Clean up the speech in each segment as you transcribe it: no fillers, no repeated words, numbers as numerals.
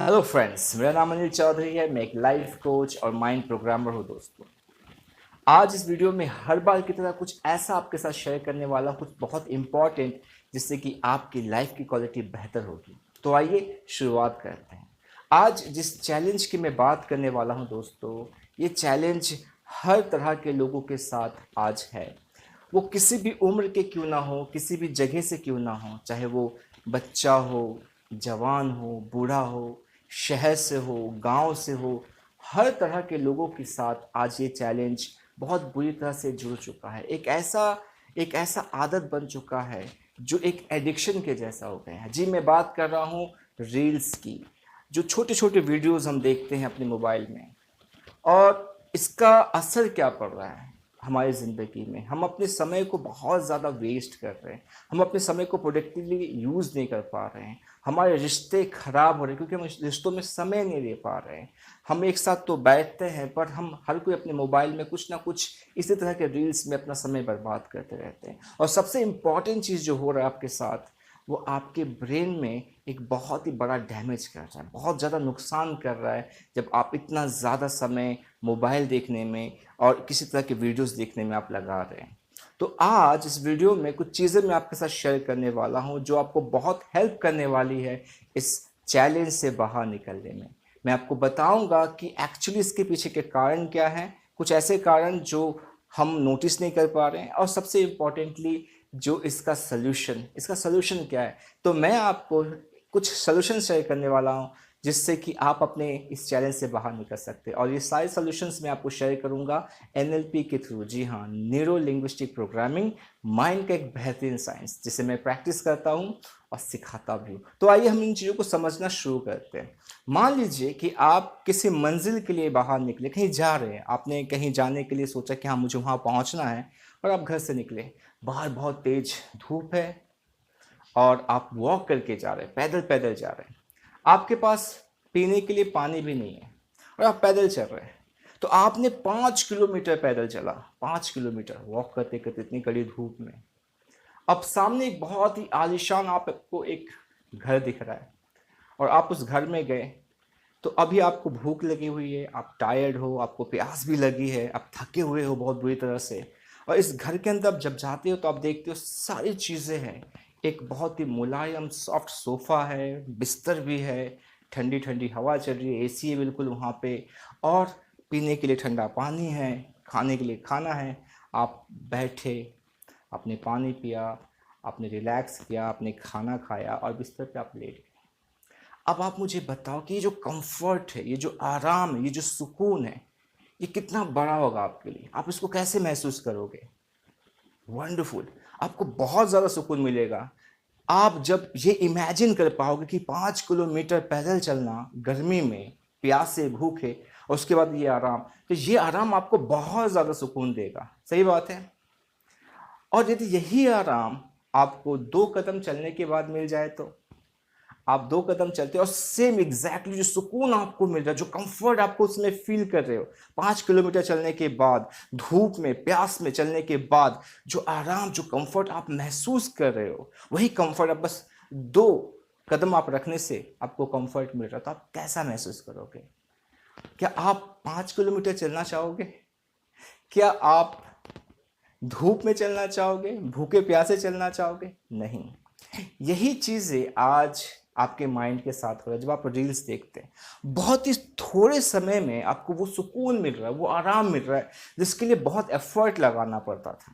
Hello friends, मेरा नाम अनिल चौधरी है। मैं एक लाइफ कोच और माइंड प्रोग्रामर हूँ दोस्तों। आज इस वीडियो में हर बार की तरह कुछ ऐसा आपके साथ शेयर करने वाला हूँ, कुछ बहुत इम्पॉर्टेंट, जिससे कि आपकी लाइफ की क्वालिटी बेहतर होगी। तो आइए शुरुआत करते हैं। आज जिस चैलेंज की मैं बात करने वाला हूँ दोस्तों, ये चैलेंज हर तरह के लोगों के साथ आज है। वो किसी भी उम्र के क्यों ना हो, किसी भी जगह से क्यों ना हो, चाहे वो बच्चा हो, जवान हो, बूढ़ा हो, शहर से हो, गांव से हो, हर तरह के लोगों के साथ आज ये चैलेंज बहुत बुरी तरह से जुड़ चुका है। एक ऐसा आदत बन चुका है जो एक एडिक्शन के जैसा हो गया है। जी, मैं बात कर रहा हूँ रील्स की। जो छोटे छोटे वीडियोस हम देखते हैं अपने मोबाइल में, और इसका असर क्या पड़ रहा है हमारी ज़िंदगी में। हम अपने समय को बहुत ज़्यादा वेस्ट कर रहे हैं। हम अपने समय को प्रोडक्टिवली यूज़ नहीं कर पा रहे हैं। हमारे रिश्ते ख़राब हो रहे हैं क्योंकि हम इस रिश्तों में समय नहीं दे पा रहे हैं। हम एक साथ तो बैठते हैं, पर हम हर कोई अपने मोबाइल में कुछ ना कुछ इसी तरह के रील्स में अपना समय बर्बाद करते रहते हैं। और सबसे इम्पॉर्टेंट चीज़ जो हो रहा है आपके साथ, वो आपके ब्रेन में एक बहुत ही बड़ा डैमेज कर रहा है, बहुत ज़्यादा नुकसान कर रहा है। जब आप इतना ज़्यादा समय मोबाइल देखने में और किसी तरह के वीडियोस देखने में आप लगा रहे हैं, तो आज इस वीडियो में कुछ चीज़ें मैं आपके साथ शेयर करने वाला हूं जो आपको बहुत हेल्प करने वाली है इस चैलेंज से बाहर निकलने में। मैं आपको बताऊंगा कि एक्चुअली इसके पीछे के कारण क्या हैं, कुछ ऐसे कारण जो हम नोटिस नहीं कर पा रहे हैं, और सबसे इम्पोर्टेंटली जो इसका सल्यूशन क्या है। तो मैं आपको कुछ सल्यूशन शेयर करने वाला हूँ जिससे कि आप अपने इस चैलेंज से बाहर निकल सकते हैं। और ये सारे सॉल्यूशंस मैं आपको शेयर करूंगा एनएलपी के थ्रू। जी हाँ, न्यूरो लिंग्विस्टिक प्रोग्रामिंग, माइंड का एक बेहतरीन साइंस जिसे मैं प्रैक्टिस करता हूँ और सिखाता भी हूँ। तो आइए हम इन चीज़ों को समझना शुरू करते हैं। मान लीजिए कि आप किसी मंजिल के लिए बाहर निकले, कहीं जा रहे हैं, आपने कहीं जाने के लिए सोचा कि हाँ मुझे वहाँ पहुँचना है, और आप घर से निकले। बाहर बहुत तेज धूप है और आप वॉक करके जा रहे हैं, पैदल पैदल जा रहे हैं। आपके पास पीने के लिए पानी भी नहीं है और आप पैदल चल रहे हैं। तो आपने 5 किलोमीटर पैदल चला, 5 किलोमीटर वॉक करते करते इतनी कड़ी धूप में। अब सामने एक बहुत ही आलीशान आपको एक घर दिख रहा है, और आप उस घर में गए। तो अभी आपको भूख लगी हुई है, आप टायर्ड हो, आपको प्यास भी लगी है, आप थके हुए हो बहुत बुरी तरह से। और इस घर के अंदर आप जब जाते हो तो आप देखते हो सारी चीज़ें हैं। एक बहुत ही मुलायम सॉफ्ट सोफ़ा है, बिस्तर भी है, ठंडी ठंडी हवा चल रही है, एसी है बिल्कुल वहाँ पे, और पीने के लिए ठंडा पानी है, खाने के लिए खाना है। आप बैठे, आपने पानी पिया, आपने रिलैक्स किया, आपने खाना खाया और बिस्तर पे आप लेट गए। अब आप मुझे बताओ कि ये जो कंफर्ट है, ये जो आराम है, ये जो सुकून है, ये कितना बड़ा होगा आपके लिए। आप इसको कैसे महसूस करोगे? वंडरफुल। आपको बहुत ज़्यादा सुकून मिलेगा। आप जब ये इमेजिन कर पाओगे कि 5 किलोमीटर पैदल चलना गर्मी में, प्यासे भूखे, और उसके बाद ये आराम, तो ये आराम आपको बहुत ज़्यादा सुकून देगा। सही बात है। और यदि यही आराम आपको 2 कदम चलने के बाद मिल जाए, तो आप 2 कदम चलते हो और सेम एग्जैक्टली जो सुकून आपको मिल रहा है, जो कंफर्ट आपको उसमें फील कर रहे हो, 5 किलोमीटर चलने के बाद, धूप में प्यास में चलने के बाद, जो आराम, जो कंफर्ट आप महसूस कर रहे हो, वही कंफर्ट आप बस 2 कदम आप रखने से आपको कंफर्ट मिल रहा है। तो आप कैसा महसूस करोगे? क्या आप 5 किलोमीटर चलना चाहोगे? क्या आप धूप में चलना चाहोगे? भूखे प्यासे चलना चाहोगे? नहीं। यही चीज़ें आज आपके माइंड के साथ हो रहा है। जब आप रील्स देखते हैं, बहुत ही थोड़े समय में आपको वो सुकून मिल रहा है, वो आराम मिल रहा है, जिसके लिए बहुत एफर्ट लगाना पड़ता था।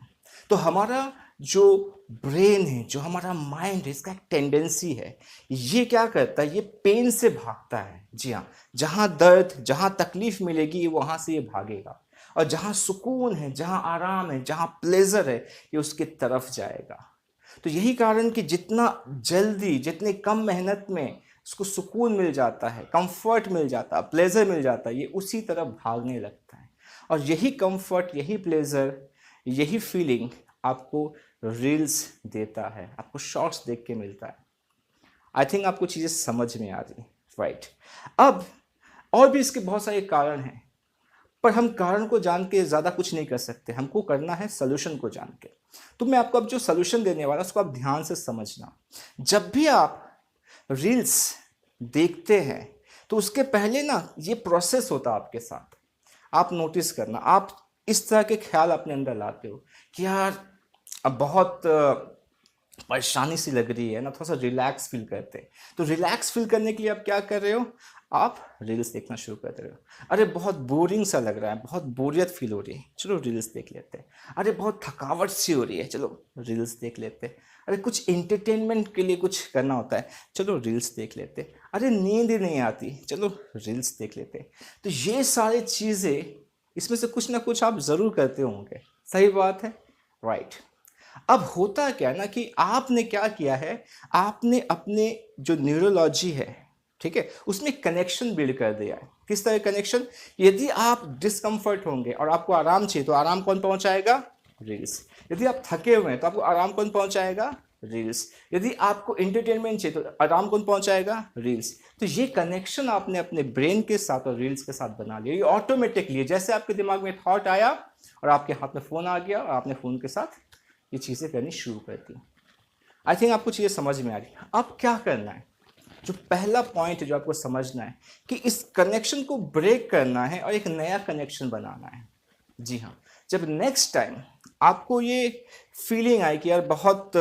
तो हमारा जो ब्रेन है, जो हमारा माइंड है, इसका एक टेंडेंसी है, ये क्या करता है, ये पेन से भागता है। जी हाँ, जहाँ दर्द, जहाँ तकलीफ मिलेगी वहाँ से ये भागेगा, और जहाँ सुकून है, जहाँ आराम है, जहाँ प्लेजर है, ये उसकी तरफ जाएगा। तो यही कारण कि जितना जल्दी, जितने कम मेहनत में उसको सुकून मिल जाता है, कंफर्ट मिल जाता है, प्लेजर मिल जाता है, ये उसी तरफ भागने लगता है। और यही कंफर्ट, यही प्लेजर, यही फीलिंग आपको रील्स देता है, आपको शॉर्ट्स देख के मिलता है। आई थिंक आपको चीज़ें समझ में आ रही, राइट। अब और भी इसके बहुत सारे कारण हैं, पर हम कारण को जान के ज़्यादा कुछ नहीं कर सकते, हमको करना है सॉल्यूशन को जान के। तो मैं आपको अब जो सॉल्यूशन देने वाला उसको आप ध्यान से समझना। जब भी आप रील्स देखते हैं, तो उसके पहले ना ये प्रोसेस होता आपके साथ, आप नोटिस करना, आप इस तरह के ख्याल अपने अंदर लाते हो कि यार अब बहुत परेशानी सी लग रही है ना, थोड़ा सा रिलैक्स फील करते हैं। तो रिलैक्स फील करने के लिए आप क्या कर रहे हो, आप रील्स देखना शुरू कर दे रहे हो। अरे बहुत बोरिंग सा लग रहा है, बहुत बोरियत फील हो रही है, चलो रील्स देख लेते हैं। अरे बहुत थकावट सी हो रही है, चलो रील्स देख लेते हैं। अरे कुछ इंटरटेनमेंट के लिए कुछ करना होता है, चलो रील्स देख लेते हैं। अरे नींद नहीं आती, चलो रील्स देख लेते हैं। तो ये सारी चीज़ें, इसमें से कुछ ना कुछ आप ज़रूर करते होंगे, सही बात है, राइट। अब होता क्या है ना कि आपने क्या किया है, आपने अपने जो न्यूरोलॉजी है, ठीक है, उसमें कनेक्शन बिल्ड कर दिया है। किस तरह कनेक्शन, यदि आप डिस्कम्फर्ट होंगे और आपको आराम चाहिए तो आराम कौन पहुंचाएगा, रील्स। यदि आप थके हुए हैं तो आपको आराम कौन पहुंचाएगा, रील्स। यदि आपको एंटरटेनमेंट चाहिए तो आराम कौन पहुंचाएगा, रील्स। तो ये कनेक्शन आपने अपने ब्रेन के साथ और रील्स के साथ बना लिया। ये ऑटोमेटिकली, जैसे आपके दिमाग में थॉट आया और आपके हाथ में फ़ोन आ गया और आपने फ़ोन के साथ ये चीज़ें करनी शुरू कर दी। आई थिंक आपको चीज़ें समझ में आ रही है। अब क्या करना है, जो पहला पॉइंट है जो आपको समझना है कि इस कनेक्शन को ब्रेक करना है और एक नया कनेक्शन बनाना है। जी हाँ, जब नेक्स्ट टाइम आपको ये फीलिंग आए कि यार बहुत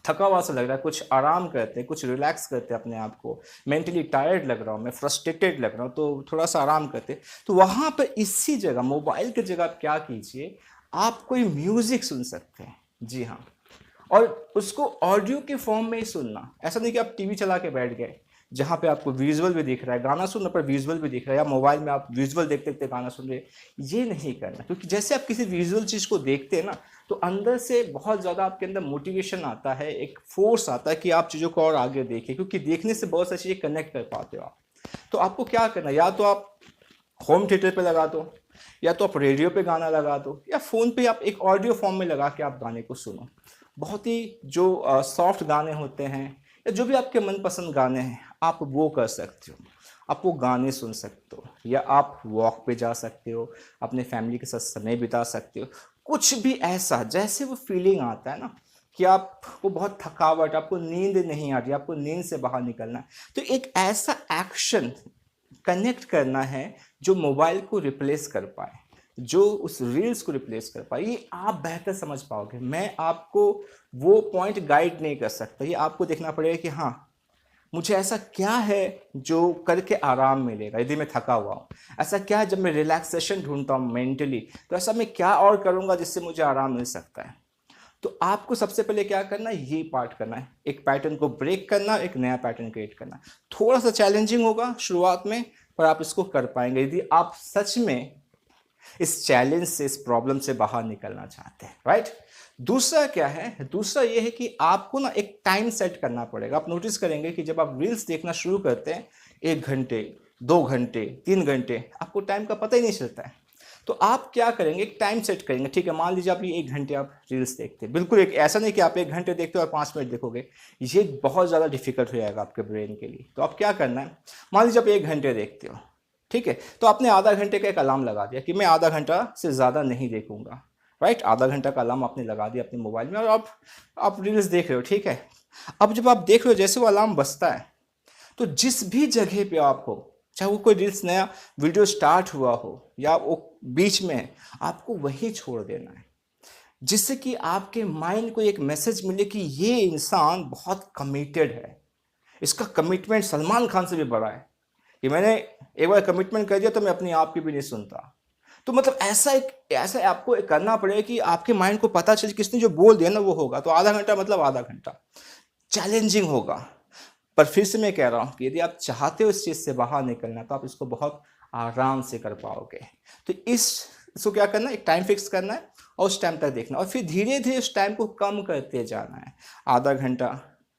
थका हुआ सा लग रहा है, कुछ आराम करते हैं, कुछ रिलैक्स करते हैं अपने आप को, मेंटली टायर्ड लग रहा हूँ, मैं फ्रस्ट्रेटेड लग रहा हूँ, तो थोड़ा सा आराम करते हैं। तो वहाँ पर इसी जगह, मोबाइल की जगह आप क्या कीजिए, आप कोई म्यूज़िक सुन सकते हैं। जी हाँ, और उसको ऑडियो के फॉर्म में ही सुनना। ऐसा नहीं कि आप टीवी चला के बैठ गए जहाँ पे आपको विजुअल भी दिख रहा है, गाना सुनने पर विजुअल भी दिख रहा है, या मोबाइल में आप विजुअल देखते देखते गाना सुन रहे हैं। ये नहीं करना, क्योंकि जैसे आप किसी विजुअल चीज़ को देखते हैं ना, तो अंदर से बहुत ज़्यादा आपके अंदर मोटिवेशन आता है, एक फोर्स आता है कि आप चीज़ों को और आगे देखें, क्योंकि देखने से बहुत सारी चीज़ें कनेक्ट कर पाते हो आप। तो आपको क्या करना, या तो आप होम थिएटर पे लगा दो, या तो आप रेडियो पे गाना लगा दो, या फ़ोन पे आप एक ऑडियो फॉर्म में लगा के आप गाने को सुनो। बहुत ही जो सॉफ्ट गाने होते हैं, या जो भी आपके मनपसंद गाने हैं, आप वो कर सकते हो। आप वो गाने सुन सकते हो, या आप वॉक पे जा सकते हो, अपने फैमिली के साथ समय बिता सकते हो। कुछ भी ऐसा, जैसे वो फीलिंग आता है ना कि आपको बहुत थकावट, आपको नींद नहीं आ रही, आपको नींद से बाहर निकलना है, तो एक ऐसा एक्शन कनेक्ट करना है जो मोबाइल को रिप्लेस कर पाए, जो उस रील्स को रिप्लेस कर पाए। ये आप बेहतर समझ पाओगे, मैं आपको वो पॉइंट गाइड नहीं कर सकता। ये आपको देखना पड़ेगा कि हाँ, मुझे ऐसा क्या है जो करके आराम मिलेगा यदि मैं थका हुआ हूँ, ऐसा क्या है जब मैं रिलैक्सेशन ढूंढता हूँ मेंटली, तो ऐसा मैं क्या और करूँगा जिससे मुझे आराम मिल सकता है। तो आपको सबसे पहले क्या करना है, ये पार्ट करना है, एक पैटर्न को ब्रेक करना, एक नया पैटर्न क्रिएट करना। थोड़ा सा चैलेंजिंग होगा शुरुआत में, पर आप इसको कर पाएंगे यदि आप सच में इस चैलेंज से, इस प्रॉब्लम से बाहर निकलना चाहते हैं, राइट। दूसरा क्या है, दूसरा ये है कि आपको ना एक टाइम सेट करना पड़ेगा। आप नोटिस करेंगे कि जब आप रील्स देखना शुरू करते हैं, 1 घंटे, 2 घंटे, 3 घंटे, आपको टाइम का पता ही नहीं चलता है। तो आप क्या करेंगे, एक टाइम सेट करेंगे। ठीक है, मान लीजिए आप ये 1 घंटे आप रील्स देखते हैं, बिल्कुल एक ऐसा नहीं कि आप 1 घंटे देखते हो और 5 मिनट देखोगे, ये बहुत ज़्यादा डिफिकल्ट हो जाएगा आपके ब्रेन के लिए। तो आप क्या करना है, मान लीजिए आप 1 घंटे देखते हो, ठीक है, तो आपने आधा घंटे का एक अलार्म लगा दिया कि मैं आधा घंटा से ज़्यादा नहीं देखूंगा, राइट। आधा घंटा का अलार्म आपने लगा दिया अपने मोबाइल में, और आप रील्स देख रहे हो, ठीक है। अब जब आप देख रहे हो, जैसे वो अलार्म बजता है, तो जिस भी जगह पे आप हो, चाहे वो कोई रील्स नया वीडियो स्टार्ट हुआ हो या वो बीच में है, आपको वही छोड़ देना है, जिससे कि आपके माइंड को एक मैसेज मिले कि ये इंसान बहुत कमिटेड है, इसका कमिटमेंट सलमान खान से भी बड़ा है, कि मैंने एक बार कमिटमेंट कर दिया तो मैं अपने आप की भी नहीं सुनता। तो मतलब ऐसा आपको करना पड़ेगा कि आपके माइंड को पता चले किसने जो बोल दिया ना वो होगा। तो आधा घंटा मतलब आधा घंटा चैलेंजिंग होगा, पर फिर से मैं कह रहा हूँ कि यदि आप चाहते हो इस चीज़ से बाहर निकलना, तो आप इसको बहुत आराम से कर पाओगे। तो इसको क्या करना है, एक टाइम फिक्स करना है और उस टाइम तक देखना, और फिर धीरे धीरे उस टाइम को कम करते जाना है। आधा घंटा,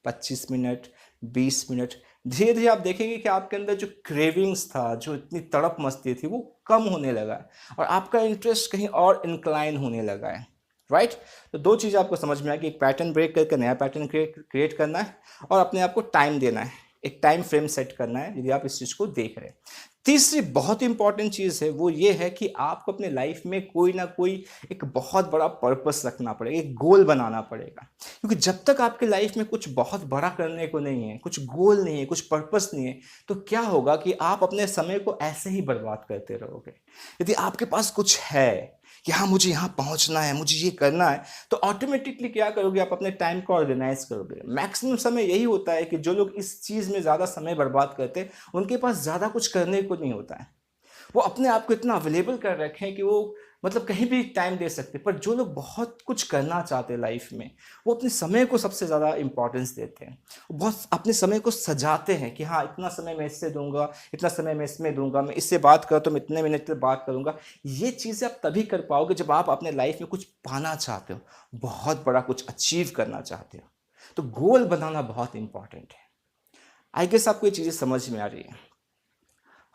25 मिनट, 20 मिनट, धीरे धीरे आप देखेंगे कि आपके अंदर जो क्रेविंग्स था, जो इतनी तड़प मस्ती थी, वो कम होने लगा है और आपका इंटरेस्ट कहीं और इंक्लाइन होने लगा है, राइट। तो दो चीज़ आपको समझ में आ गई, एक पैटर्न ब्रेक करके नया पैटर्न क्रिएट करना है और अपने आप को टाइम देना है, एक टाइम फ्रेम सेट करना है यदि आप इस चीज़ को देख रहे हैं। तीसरी बहुत इंपॉर्टेंट चीज़ है वो ये है कि आपको अपने लाइफ में कोई ना कोई एक बहुत बड़ा पर्पस रखना पड़ेगा, एक गोल बनाना पड़ेगा। क्योंकि जब तक आपके लाइफ में कुछ बहुत बड़ा करने को नहीं है, कुछ गोल नहीं है, कुछ पर्पस नहीं है, तो क्या होगा कि आप अपने समय को ऐसे ही बर्बाद करते रहोगे। यदि आपके पास कुछ है कि हाँ मुझे यहाँ पहुँचना है, मुझे ये करना है, तो ऑटोमेटिकली क्या करोगे, आप अपने टाइम को ऑर्गेनाइज करोगे। मैक्सिमम समय यही होता है कि जो लोग इस चीज़ में ज़्यादा समय बर्बाद करते हैं उनके पास ज़्यादा कुछ करने को नहीं होता है। वो अपने आप को इतना अवेलेबल कर रखे हैं कि वो मतलब कहीं भी टाइम दे सकते हैं। पर जो लोग बहुत कुछ करना चाहते हैं लाइफ में, वो अपने समय को सबसे ज़्यादा इंपॉर्टेंस देते हैं। वो बहुत अपने समय को सजाते हैं कि हाँ इतना समय मैं इससे दूंगा, इतना समय मैं इसमें दूंगा, मैं इससे बात करूँ तो मैं इतने मिनट तक बात करूंगा। ये चीज़ें आप तभी कर पाओगे जब आप अपने लाइफ में कुछ पाना चाहते हो, बहुत बड़ा कुछ अचीव करना चाहते हो। तो गोल बनाना बहुत इंपॉर्टेंट है। आई गेस आपको ये चीज़ें समझ में आ रही है।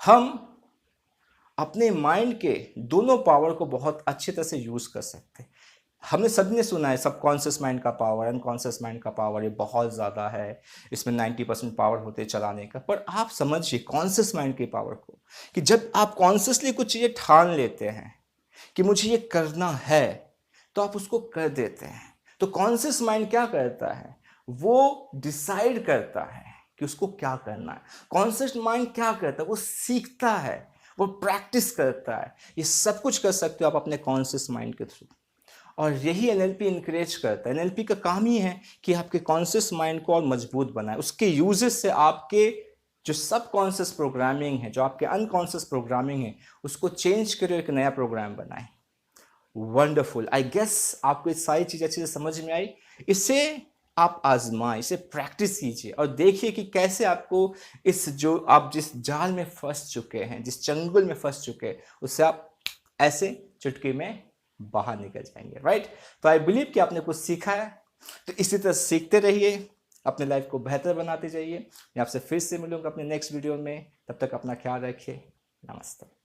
हम अपने माइंड के दोनों पावर को बहुत अच्छी तरह से यूज़ कर सकते हैं। हमने सबने सुना है सबकॉन्शियस माइंड का पावर, अनकॉन्शियस माइंड का पावर ये बहुत ज़्यादा है, इसमें 90% पावर होते हैं चलाने का। पर आप समझिए कॉन्शियस माइंड की पावर को, कि जब आप कॉन्शियसली कुछ चीज़ें ठान लेते हैं कि मुझे ये करना है, तो आप उसको कर देते हैं। तो कॉन्शियस माइंड क्या करता है, वो डिसाइड करता है कि उसको क्या करना है। कॉन्शियस माइंड क्या करता है, वो सीखता है, वो प्रैक्टिस करता है। ये सब कुछ कर सकते हो आप अपने कॉन्शियस माइंड के थ्रू। और यही एनएलपी इनकरेज करता है। एनएलपी का काम ही है कि आपके कॉन्शियस माइंड को और मजबूत बनाए। उसके यूजेस से आपके जो सब कॉन्शियस प्रोग्रामिंग है, जो आपके अनकॉन्शियस प्रोग्रामिंग है, उसको चेंज करे, एक नया प्रोग्राम बनाए। वंडरफुल। आई गेस आपको ये सारी चीज़ अच्छे से समझ में आई। इसे आप आजमाएं, इसे प्रैक्टिस कीजिए और देखिए कि कैसे आपको इस जो आप जिस जाल में फंस चुके हैं, जिस चंगुल में फंस चुके हैं, उससे आप ऐसे चुटकी में बाहर निकल जाएंगे। राइट। तो आई बिलीव कि आपने कुछ सीखा है। तो इसी तरह सीखते रहिए, अपने लाइफ को बेहतर बनाते जाइए। मैं आपसे फिर से मिलूंगा अपने नेक्स्ट वीडियो में। तब तक अपना ख्याल रखिए। नमस्ते।